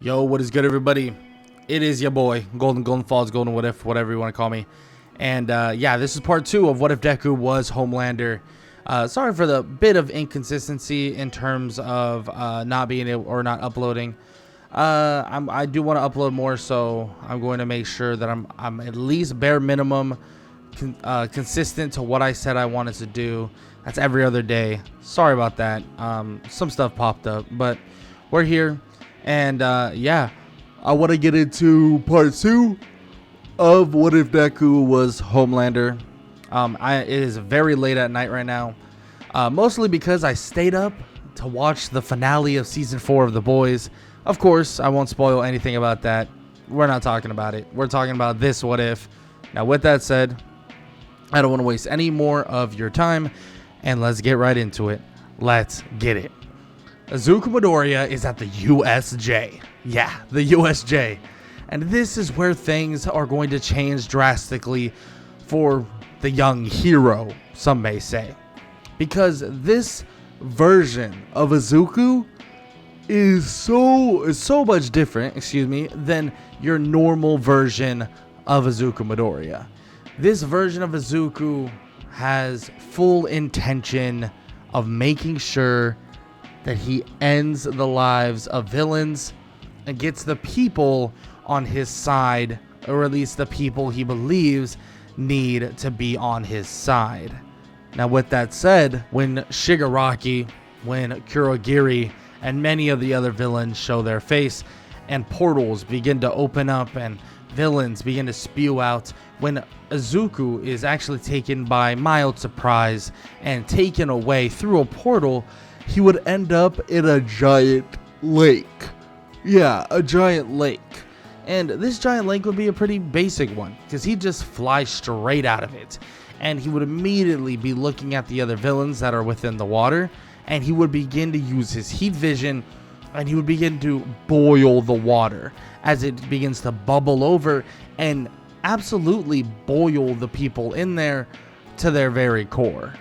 Yo, what is good, everybody? It is your boy, Golden Falls, Golden What If, whatever you want to call me. And yeah, this is part 2 of What If Deku Was Homelander. Sorry for the bit of inconsistency in terms of not being able or not uploading. I do want to upload more, so I'm going to make sure that I'm at least bare minimum consistent to what I said I wanted to do. That's every other day. Sorry about that. Some stuff popped up, but we're here. And yeah, I want to get into part 2 of What If Deku Was Homelander. It is very late at night right now, mostly because I stayed up to watch the finale of season 4 of The Boys. Of course, I won't spoil anything about that. We're not talking about it. We're talking about this What If. Now, with that said, I don't want to waste any more of your time, and let's get right into it. Let's get it. Izuku Midoriya is at the USJ. Yeah, the USJ. And this is where things are going to change drastically for the young hero, some may say. Because this version of Izuku is so much different, than your normal version of Izuku Midoriya. This version of Izuku has full intention of making sure that he ends the lives of villains and gets the people on his side, or at least the people he believes need to be on his side. Now, with that said, when Shigaraki, when Kurogiri, and many of the other villains show their face, and portals begin to open up and villains begin to spew out, when Izuku is actually taken by mild surprise and taken away through a portal, he would end up in a giant lake. Yeah, a giant lake. And this giant lake would be a pretty basic one, because he'd just fly straight out of it. And he would immediately be looking at the other villains that are within the water, and he would begin to use his heat vision, and he would begin to boil the water as it begins to bubble over and absolutely boil the people in there to their very core.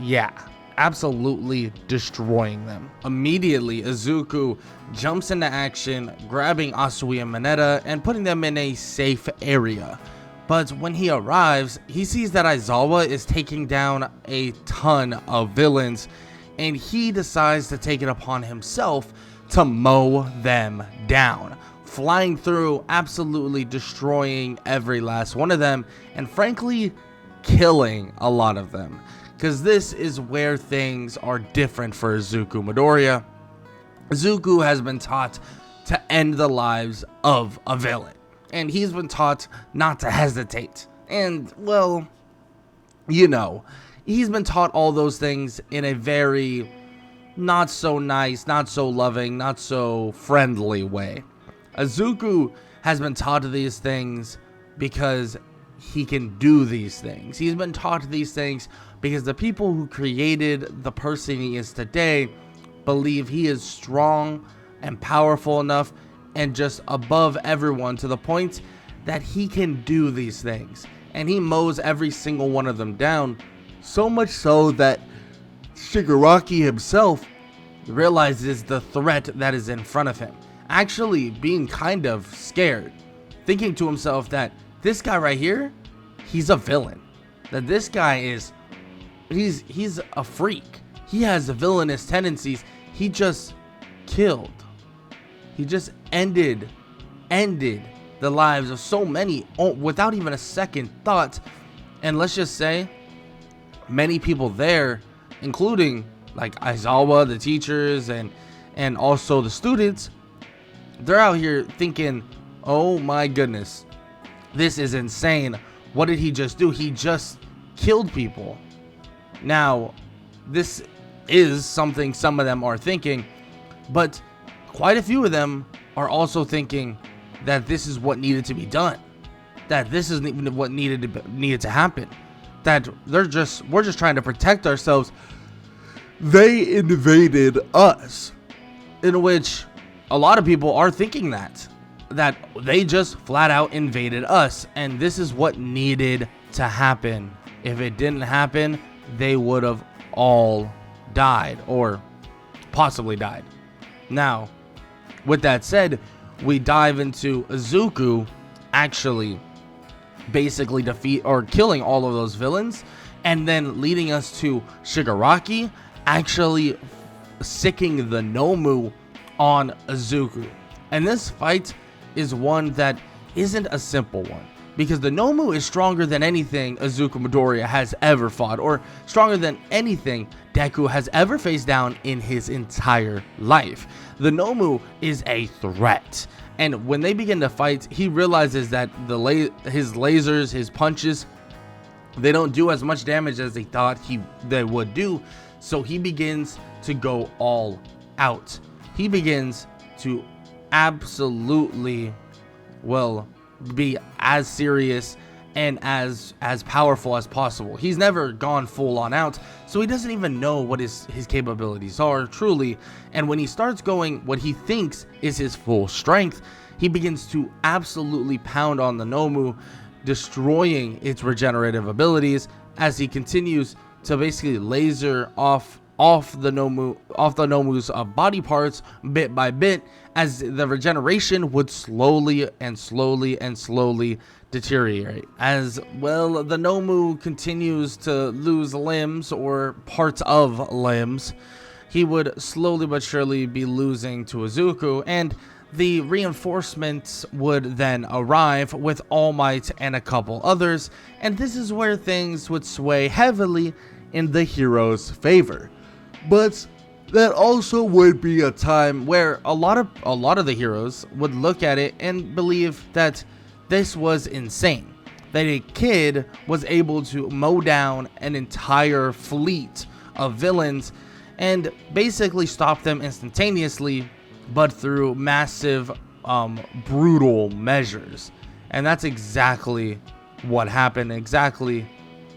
Yeah, absolutely destroying them. Immediately, Izuku jumps into action, grabbing Asui and Mineta and putting them in a safe area. But when he arrives, he sees that Aizawa is taking down a ton of villains, and he decides to take it upon himself to mow them down, flying through, absolutely destroying every last one of them, and frankly, killing a lot of them. Because this is where things are different for Izuku Midoriya. Izuku has been taught to end the lives of a villain, and he's been taught not to hesitate. And, well, you know, he's been taught all those things in a very not so nice, not so loving, not so friendly way. Izuku has been taught these things because he can do these things. He's been taught these things because the people who created the person he is today believe he is strong and powerful enough and just above everyone, to the point that he can do these things. And he mows every single one of them down, so much so that Shigaraki himself realizes the threat that is in front of him, actually being kind of scared, thinking to himself that this guy right here, he's a villain, that this guy is he's a freak. He has villainous tendencies. He just killed. He just ended the lives of so many without even a second thought. And let's just say, many people there, including like Aizawa, the teachers, and also the students, they're out here thinking, oh my goodness, this is insane. What did he just do? He just killed people. Now, this is something some of them are thinking, but quite a few of them are also thinking that this is what needed to be done, that this is what needed to happen, that we're just trying to protect ourselves. They invaded us, in which a lot of people are thinking that they just flat out invaded us, and this is what needed to happen. If it didn't happen, they would have all died, or possibly died. Now, with that said, we dive into Izuku actually basically defeat or killing all of those villains, and then leading us to Shigaraki actually sicking the Nomu on Izuku. And this fight is one that isn't a simple one, because the Nomu is stronger than anything Izuku Midoriya has ever fought, or stronger than anything Deku has ever faced down in his entire life. The Nomu is a threat, and when they begin to fight, he realizes that his lasers, his punches, they don't do as much damage as they thought they would do. So he begins to go all out. He begins to absolutely, well, be as serious and as powerful as possible. He's never gone full on out, so he doesn't even know what his capabilities are truly. And when he starts going what he thinks is his full strength, he begins to absolutely pound on the Nomu, destroying its regenerative abilities as he continues to basically laser off the Nomu's body parts bit by bit, as the regeneration would slowly deteriorate. As well, the Nomu continues to lose limbs or parts of limbs. He would slowly but surely be losing to Izuku, and the reinforcements would then arrive with All Might and a couple others, and this is where things would sway heavily in the hero's favor. But that also would be a time where a lot of the heroes would look at it and believe that this was insane, that a kid was able to mow down an entire fleet of villains and basically stop them instantaneously, but through massive, brutal measures. And that's exactly what happened, exactly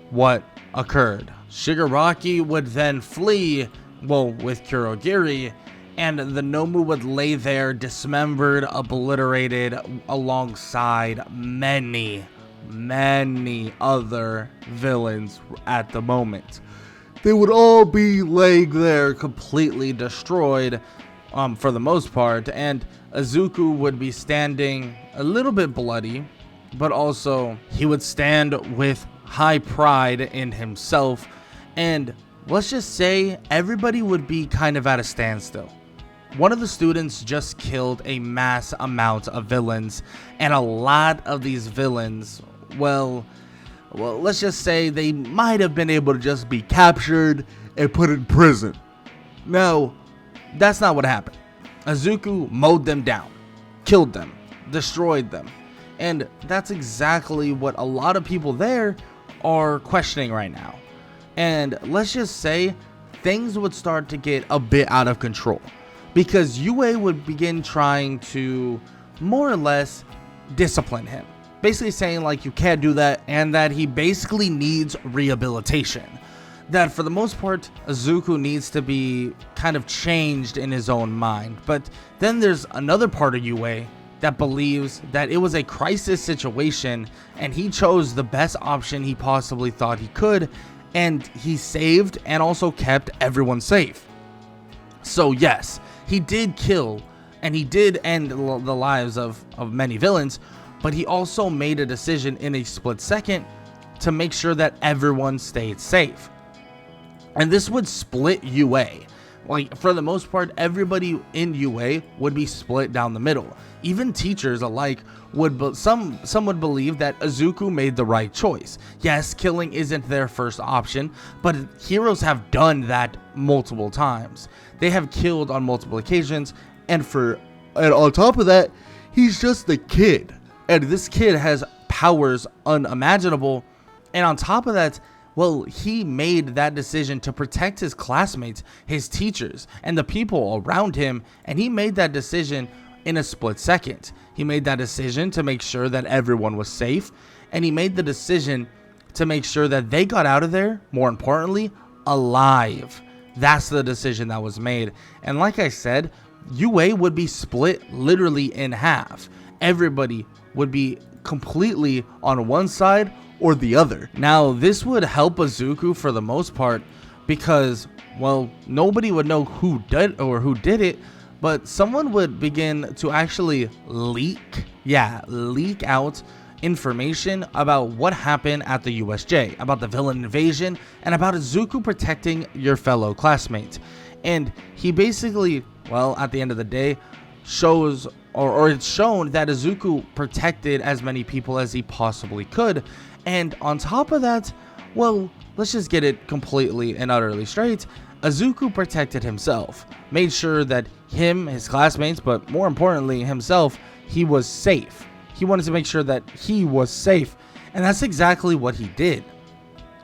what occurred. Shigaraki would then flee, well, with Kurogiri, and the Nomu would lay there dismembered, obliterated, alongside many other villains at the moment. They would all be laying there completely destroyed, for the most part, and Izuku would be standing a little bit bloody, but also he would stand with high pride in himself, and let's just say everybody would be kind of at a standstill. One of the students just killed a mass amount of villains, and a lot of these villains, well, let's just say they might have been able to just be captured and put in prison. Now, that's not what happened. Izuku mowed them down, killed them, destroyed them, and that's exactly what a lot of people there are questioning right now. And let's just say things would start to get a bit out of control, because UA would begin trying to more or less discipline him, basically saying like, you can't do that, and that he basically needs rehabilitation. That for the most part, Izuku needs to be kind of changed in his own mind. But then there's another part of UA that believes that it was a crisis situation and he chose the best option he possibly thought he could, and he saved and also kept everyone safe. So yes, he did kill and he did end the lives of many villains, but he also made a decision in a split second to make sure that everyone stayed safe. And this would split UA. Like, for the most part, everybody in UA would be split down the middle. Even teachers alike some would believe that Izuku made the right choice. Yes, killing isn't their first option, but heroes have done that multiple times. They have killed on multiple occasions, and on top of that, he's just a kid. And this kid has powers unimaginable, and on top of that, well, he made that decision to protect his classmates, his teachers, and the people around him, and he made that decision in a split second. He made that decision to make sure that everyone was safe, and he made the decision to make sure that they got out of there, more importantly, alive. That's the decision that was made. And like I said, UA would be split literally in half. Everybody would be completely on one side or the other. Now, this would help Izuku for the most part because, well, nobody would know who did it, but someone would begin to actually leak out information about what happened at the USJ, about the villain invasion, and about Izuku protecting your fellow classmates. And he basically, well, at the end of the day, shows, or it's shown that Izuku protected as many people as he possibly could. And on top of that, well, let's just get it completely and utterly straight. Izuku protected himself, made sure that him, his classmates, but more importantly himself, he was safe. He wanted to make sure that he was safe, and that's exactly what he did.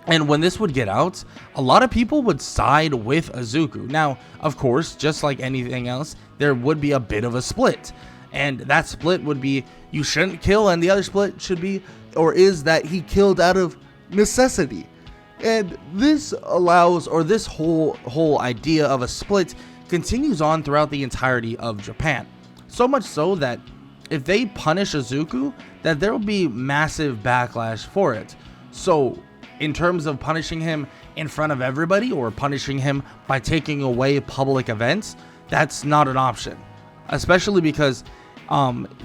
And when this would get out, a lot of people would side with Izuku. Now, of course, just like anything else, there would be a bit of a split. And that split would be, you shouldn't kill, and the other split should be, or is that he killed out of necessity. And this allows, or this whole idea of a split continues on throughout the entirety of Japan. So much so that if they punish Izuku, that there will be massive backlash for it. So in terms of punishing him in front of everybody, or punishing him by taking away public events, that's not an option. Especially because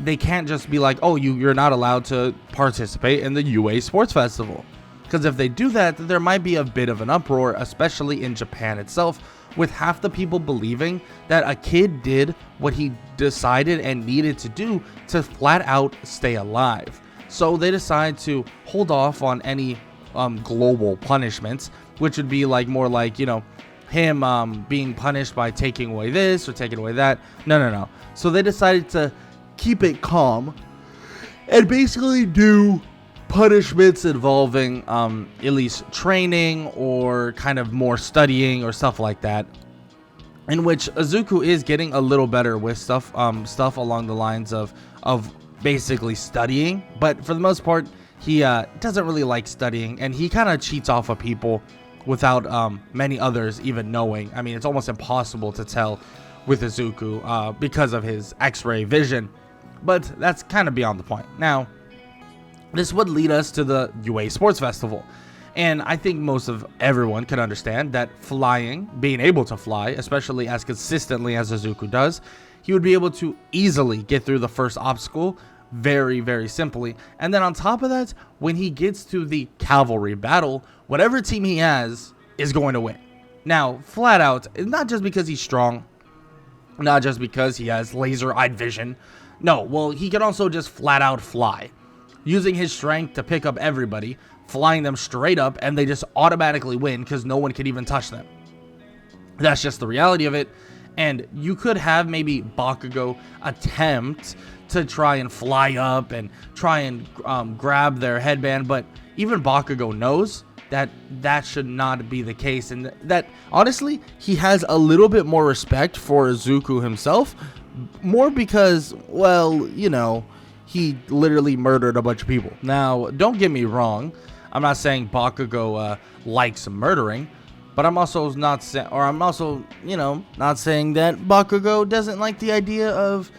they can't just be like, oh, you're not allowed to participate in the UA Sports Festival. Because if they do that, there might be a bit of an uproar, especially in Japan itself, with half the people believing that a kid did what he decided and needed to do to flat out stay alive. So they decide to hold off on any global punishments, which would be like more like, you know, him being punished by taking away this or taking away that. No. So they decided to keep it calm and basically do punishments involving at least training or kind of more studying or stuff like that, in which Izuku is getting a little better with stuff along the lines of basically studying, but for the most part he doesn't really like studying, and he kind of cheats off of people without many others even knowing. I mean, it's almost impossible to tell with Izuku because of his X-ray vision, but that's kind of beyond the point. Now, this would lead us to the UA Sports Festival. And I think most of everyone can understand that flying, being able to fly, especially as consistently as Izuku does, he would be able to easily get through the first obstacle very, very simply. And then on top of that, when he gets to the cavalry battle, whatever team he has is going to win. Now, flat out, not just because he's strong, not just because he has laser-eyed vision. No, well, he can also just flat out fly, using his strength to pick up everybody, flying them straight up, and they just automatically win because no one can even touch them. That's just the reality of it. And you could have maybe Bakugo attempt to try and fly up and try and grab their headband, but even Bakugo knows that that should not be the case, and that honestly he has a little bit more respect for Izuku himself, more because, well, you know, he literally murdered a bunch of people. Now, don't get me wrong, I'm not saying Bakugo likes murdering, but I'm also not saying, you know, not saying that Bakugo doesn't like the idea of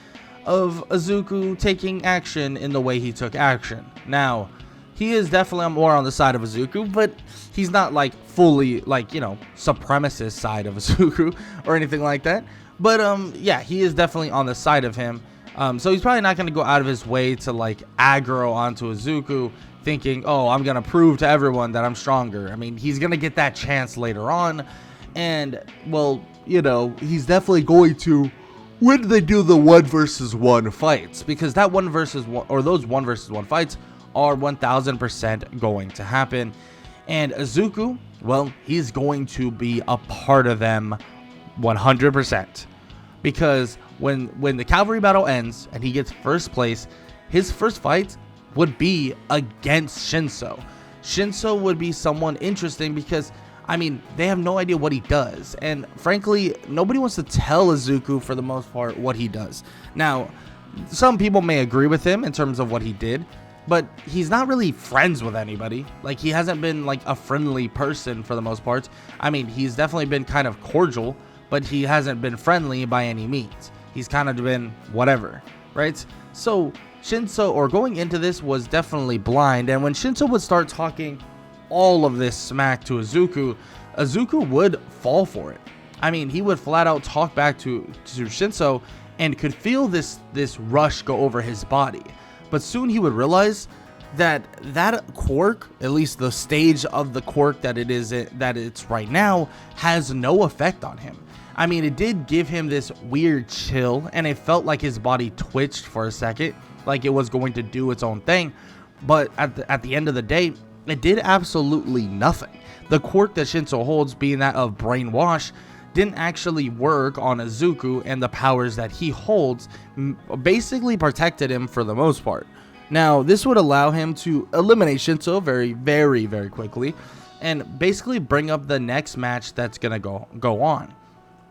Izuku taking action in the way he took action. Now, he is definitely more on the side of Izuku, but he's not like fully like, you know, supremacist side of Izuku or anything like that. But yeah, he is definitely on the side of him. So he's probably not going to go out of his way to like aggro onto Izuku, thinking, oh, I'm going to prove to everyone that I'm stronger. I mean, he's going to get that chance later on. And, well, you know, he's definitely going to when they do the 1-versus-1 fights. Because that 1-versus-1, or those 1-versus-1 fights are 1000% going to happen. And Izuku, well, he's going to be a part of them 100%. Because when the cavalry battle ends and he gets first place, his first fight would be against Shinso. Shinso would be someone interesting because, I mean, they have no idea what he does. And frankly, nobody wants to tell Izuku, for the most part, what he does. Now, some people may agree with him in terms of what he did, but he's not really friends with anybody. Like, he hasn't been like a friendly person for the most part. I mean, he's definitely been kind of cordial, but he hasn't been friendly by any means. He's kind of been whatever, right? So Shinso, or going into this, was definitely blind. And when Shinso would start talking all of this smack to Izuku, Izuku would fall for it. I mean, he would flat out talk back to Shinso and could feel this rush go over his body. But soon he would realize that quirk, at least the stage of the quirk that it's right now, has no effect on him. I mean, it did give him this weird chill, and it felt like his body twitched for a second, like it was going to do its own thing. But at the end of the day, it did absolutely nothing. The quirk that Shinso holds, being that of brainwash, didn't actually work on Izuku, and the powers that he holds basically protected him for the most part. Now, this would allow him to eliminate Shinso very, very, very quickly, and basically bring up the next match that's gonna go on.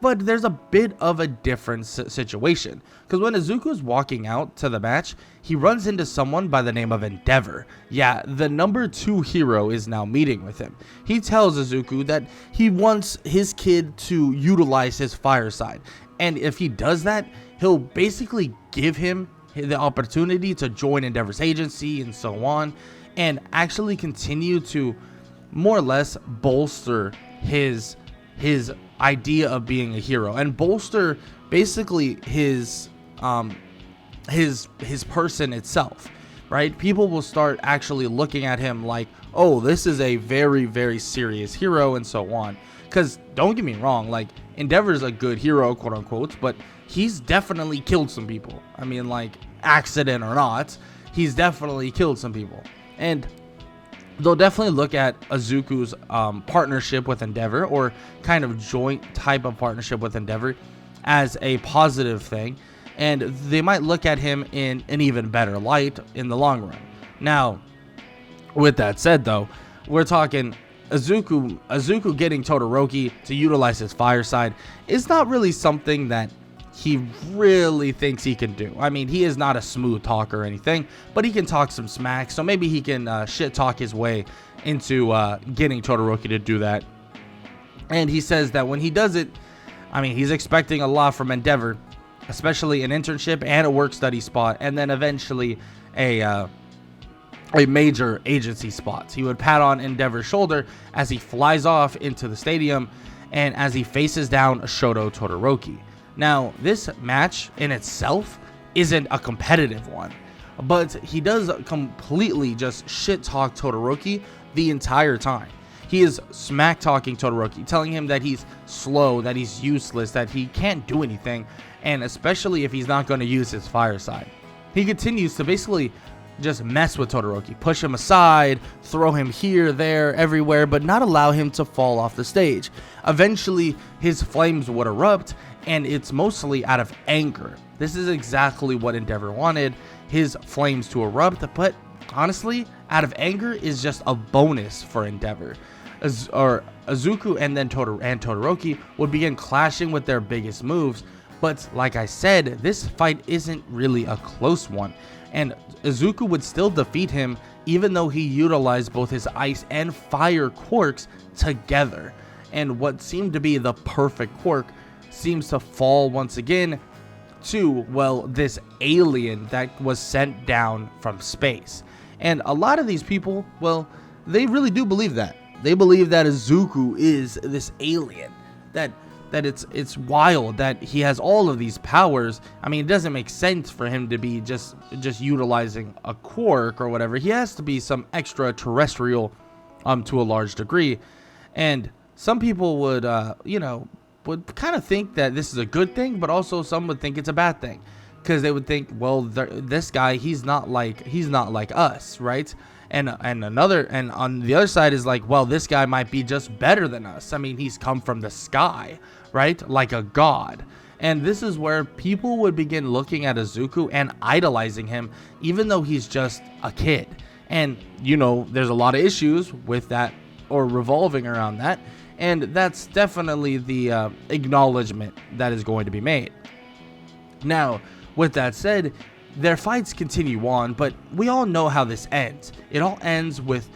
But there's a bit of a different situation, because when Izuku's walking out to the match, he runs into someone by the name of Endeavor. Yeah, the number 2 hero is now meeting with him. He tells Izuku that he wants his kid to utilize his fire side, and if he does that, he'll basically give him the opportunity to join Endeavor's agency and so on, and actually continue to more or less bolster his idea of being a hero, and bolster basically his person itself, right? People will start actually looking at him like, oh, this is a very, very serious hero and so on. Because don't get me wrong, like, Endeavor's a good hero, quote unquote, but he's definitely killed some people. I mean, like, accident or not, he's definitely killed some people. And they'll definitely look at Izuku's partnership with Endeavor, or kind of joint type of partnership with Endeavor, as a positive thing, and they might look at him in an even better light in the long run. Now, with that said though, we're talking Izuku getting Todoroki to utilize his fire side is not really something that he really thinks he can do. I mean, he is not a smooth talker or anything, but he can talk some smack, so maybe he can shit talk his way into getting Todoroki to do that. And he says that when he does it, I mean, he's expecting a lot from Endeavor, especially an internship and a work study spot, and then eventually a major agency spot. He would pat on Endeavor's shoulder as he flies off into the stadium, and as he faces down Shoto Todoroki. Now, this match in itself isn't a competitive one, but he does completely just shit talk Todoroki the entire time. He is smack talking Todoroki, telling him that he's slow, that he's useless, that he can't do anything, and especially if he's not going to use his fire side. He continues to basically just mess with Todoroki, push him aside, throw him here, there, everywhere, but not allow him to fall off the stage. Eventually, his flames would erupt, and it's mostly out of anger. This is exactly what Endeavor wanted, his flames to erupt, but honestly, out of anger is just a bonus for Endeavor. Izuku and then Todoroki would begin clashing with their biggest moves, but like I said, this fight isn't really a close one, and Izuku would still defeat him even though he utilized both his ice and fire quirks together. And what seemed to be the perfect quirk seems to fall once again to, well, this alien that was sent down from space. And a lot of these people, well, they really do believe that. They believe that Izuku is this alien, that it's wild, that he has all of these powers. I mean, it doesn't make sense for him to be just utilizing a quirk or whatever. He has to be some extraterrestrial to a large degree. And some people would would kind of think that this is a good thing, but also some would think it's a bad thing, because they would think, well, this guy, he's not like us, right? And on the other side is like, well, this guy might be just better than us. I mean, he's come from the sky, right? Like a god. And this is where people would begin looking at Izuku and idolizing him, even though he's just a kid. And, there's a lot of issues with that, or revolving around that. And that's definitely the acknowledgement that is going to be made. Now, with that said, their fights continue on, but we all know how this ends. It all ends with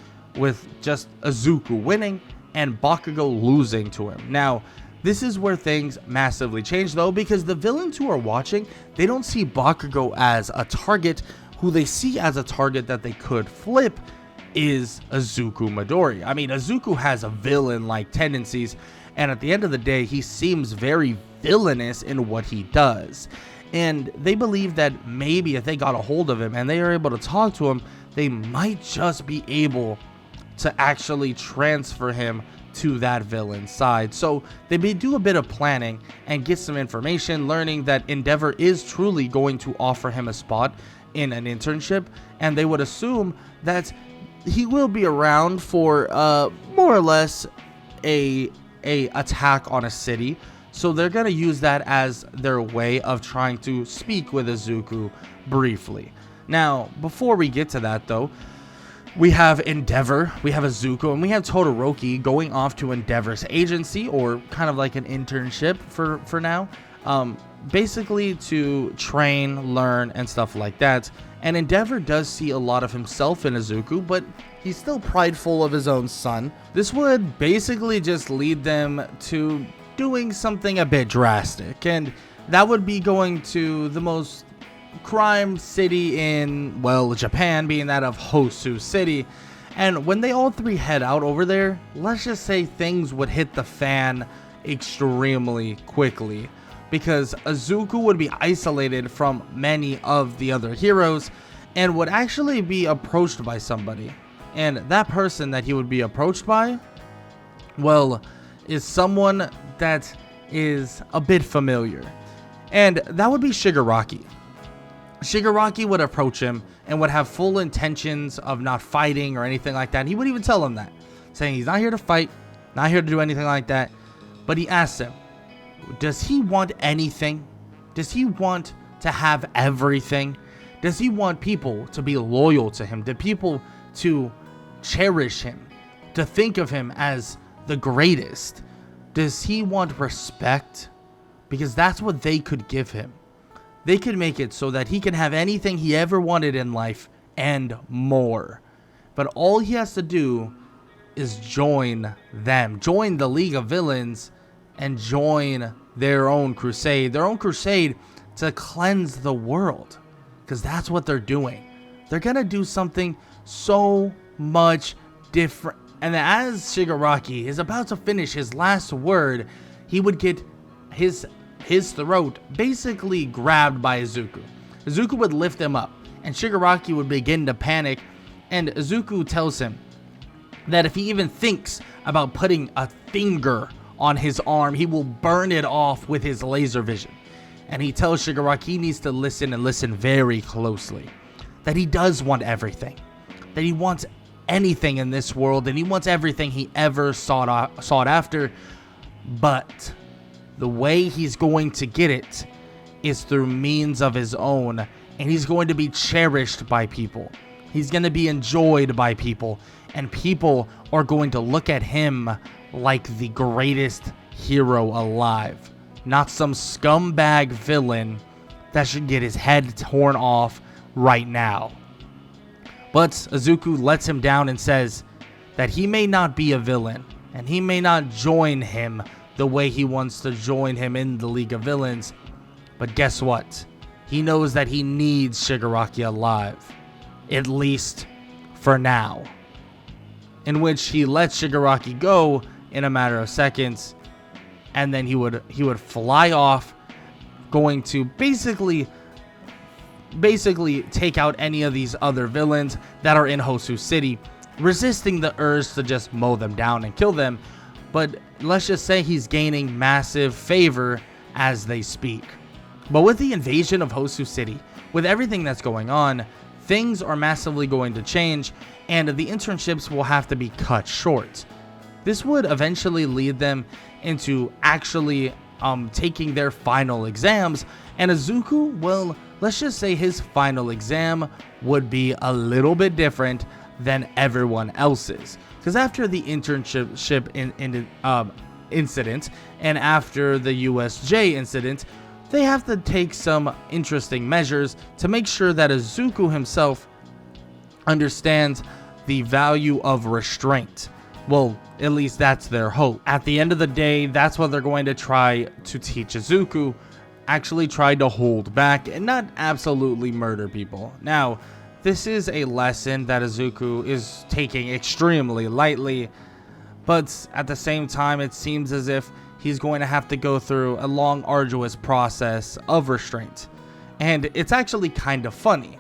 just Izuku winning and Bakugo losing to him. Now, this is where things massively change, though, because the villains who are watching, they don't see Bakugo as a target. Who they see as a target that they could flip is Izuku Midori. I mean, Izuku has a villain-like tendencies, And at the end of the day, he seems very villainous in what he does. And they believe that maybe if they got a hold of him and they are able to talk to him, they might just be able to actually transfer him to that villain side. So they may do a bit of planning and get some information, learning that Endeavor is truly going to offer him a spot in an internship, and they would assume that he will be around for more or less a attack on a city. So they're going to use that as their way of trying to speak with Izuku briefly. Now, before we get to that though, we have Endeavor, we have Izuku, and we have Todoroki going off to Endeavor's agency, or kind of like an internship for now. Basically to train, learn, and stuff like that. And Endeavor does see a lot of himself in Izuku, but he's still prideful of his own son. This would basically just lead them to doing something a bit drastic, and that would be going to the most crime city in, well, Japan, being that of Hosu City. And when they all three head out over there, let's just say things would hit the fan extremely quickly, because Izuku would be isolated from many of the other heroes and would actually be approached by somebody. And that person that he would be approached by, well, is someone that is a bit familiar. And that would be Shigaraki. Shigaraki would approach him and would have full intentions of not fighting or anything like that. He would even tell him that, saying he's not here to fight, not here to do anything like that. But he asks him, does he want anything? Does he want to have everything? Does he want people to be loyal to him? Do people to cherish him? To think of him as the greatest? Does he want respect? Because that's what they could give him. They could make it so that he can have anything he ever wanted in life and more. But all he has to do is join them. Join the League of Villains and join their own crusade. Their own crusade to cleanse the world. Because that's what they're doing. They're going to do something so much different. And as Shigaraki is about to finish his last word, he would get his throat basically grabbed by Izuku. Izuku would lift him up, and Shigaraki would begin to panic, and Izuku tells him that if he even thinks about putting a finger on his arm, he will burn it off with his laser vision. And he tells Shigaraki he needs to listen, and listen very closely, that he does want everything, that he wants anything in this world, and he wants everything he ever sought after, but the way he's going to get it is through means of his own, and he's going to be cherished by people. He's going to be enjoyed by people, and people are going to look at him like the greatest hero alive, not some scumbag villain that should get his head torn off right now. But Izuku lets him down and says that he may not be a villain, and he may not join him the way he wants to join him in the League of Villains. But guess what? He knows that he needs Shigaraki alive, at least for now. In which he lets Shigaraki go in a matter of seconds, and then he would fly off, going to basically take out any of these other villains that are in Hosu City, resisting the urge to just mow them down and kill them. But let's just say he's gaining massive favor as they speak. But with the invasion of Hosu City, with everything that's going on, things are massively going to change, and the internships will have to be cut short. This would eventually lead them into actually taking their final exams, and Izuku, well, let's just say his final exam would be a little bit different than everyone else's. Because after the internship incident and after the USJ incident, they have to take some interesting measures to make sure that Izuku himself understands the value of restraint. Well, at least that's their hope. At the end of the day, that's what they're going to try to teach Izuku. Actually try to hold back and not absolutely murder people. Now, this is a lesson that Izuku is taking extremely lightly, But at the same time, it seems as if he's going to have to go through a long, arduous process of restraint. And it's actually kind of funny.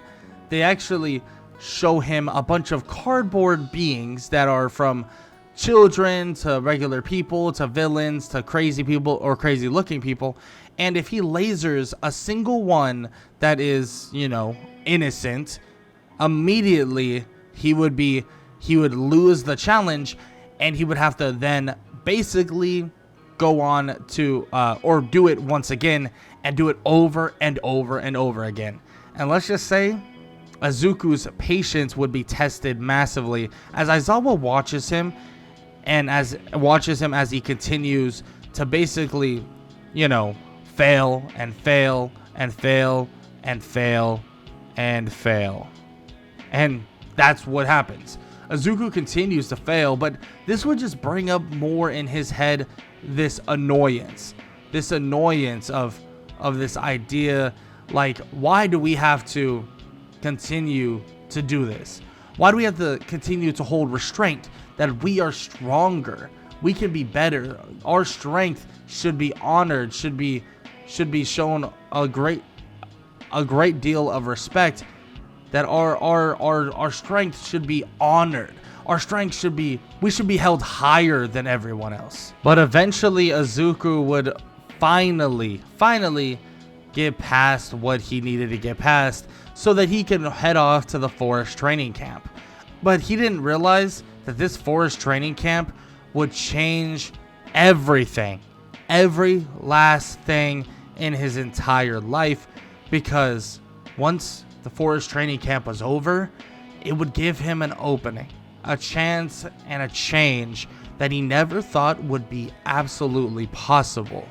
They actually show him a bunch of cardboard beings that are from children to regular people to villains to crazy people or crazy looking people. And if he lasers a single one that is, you know, innocent, immediately he would lose the challenge, and he would have to then basically go on to or do it once again and do it over and over and over again. And let's just say Izuku's patience would be tested massively as Aizawa watches him as he continues to basically, you know, fail and fail and fail and fail and fail. And that's what happens. Izuku continues to fail, but this would just bring up more in his head this annoyance of this idea, like, why do we have to continue to do this? Why do we have to continue to hold restraint? That we are stronger, we can be better, our strength should be honored, should be shown a great deal of respect, that our strength should be honored. Our strength should be, we should be held higher than everyone else. But eventually Izuku would finally get past what he needed to get past so that he can head off to the forest training camp. But he didn't realize that this forest training camp would change everything, every last thing in his entire life, because once the forest training camp was over, it would give him an opening, a chance, and a change that he never thought would be absolutely possible.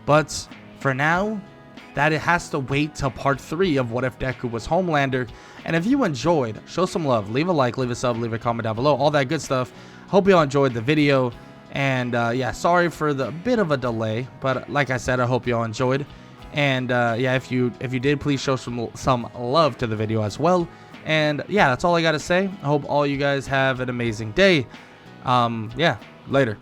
But for now, that it has to wait till part 3 of What If Deku Was Homelander. And if you enjoyed, show some love, leave a like, leave a sub, leave a comment down below, all that good stuff. Hope you all enjoyed the video, and yeah, sorry for the bit of a delay, but like I said, I hope you all enjoyed. And yeah, if you did, please show some love to the video as well. And yeah, that's all I gotta say. I hope all you guys have an amazing day. Yeah, later.